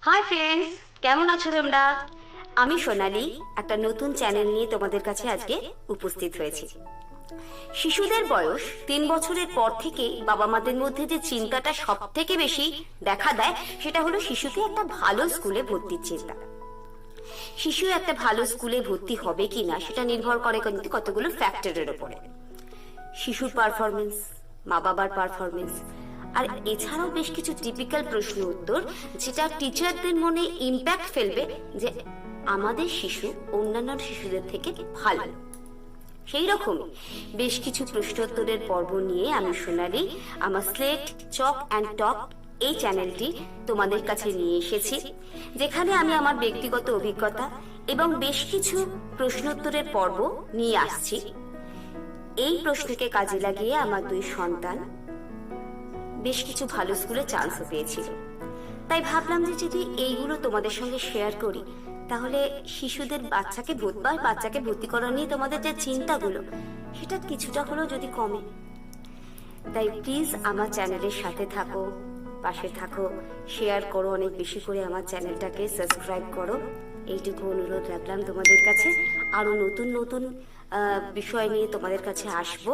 Hi friends, কেমন আছো তোমরা? আমি সোনালি একটা নতুন চ্যানেল নিয়ে তোমাদের কাছে আজকে উপস্থিত হয়েছি। শিশুদের বয়স 3 বছরের পর থেকে বাবা মাদের মধ্যে যে চিন্তাটা সব থেকে বেশি দেখা দেয় সেটা হলো শিশুকে একটা ভালো স্কুলে ভর্তির চিন্তা। শিশু একটা ভালো স্কুলে ভর্তি হবে কিনা সেটা নির্ভর করে কিন্তু কতগুলো ফ্যাক্টরের উপরে। শিশুর পারফরমেন্স, মা বাবার পারফরমেন্স, আর এছাড়াও বেশ কিছু টিপিক্যাল প্রশ্ন উত্তর যেটা টিচারদের মনে ইম্প্যাক্ট ফেলবে যে আমাদের শিশু অন্যান্য শিশুদের থেকে ভালো। সেই রকম বেশ কিছু প্রশ্নোত্তরের পর্ব নিয়ে আমি সোনালি আমার স্লেট চক অ্যান্ড টক এই চ্যানেলটি তোমাদের কাছে নিয়ে এসেছি, যেখানে আমি আমার ব্যক্তিগত অভিজ্ঞতা এবং বেশ কিছু প্রশ্নোত্তরের পর্ব নিয়ে আসছি। এই প্রশ্নকে কাজে লাগিয়ে আমার 2 সন্তান বেশ কিছু ভালো স্কুলে চান্সও পেয়েছিল। তাই ভাবলাম যে যদি এইগুলো তোমাদের সঙ্গে শেয়ার করি তাহলে শিশুদের বাচ্চাকে ভর্তি করা নিয়ে তোমাদের যে চিন্তাগুলো সেটা কিছুটা হলেও যদি কমে। তাই প্লিজ আমার চ্যানেলের সাথে থাকো, পাশে থাকো, শেয়ার করো, অনেক বেশি করে আমার চ্যানেলটাকে সাবস্ক্রাইব করো। এইটুকু অনুরোধ রাখলাম তোমাদের কাছে। আরো নতুন নতুন বিষয় নিয়ে তোমাদের কাছে আসবো।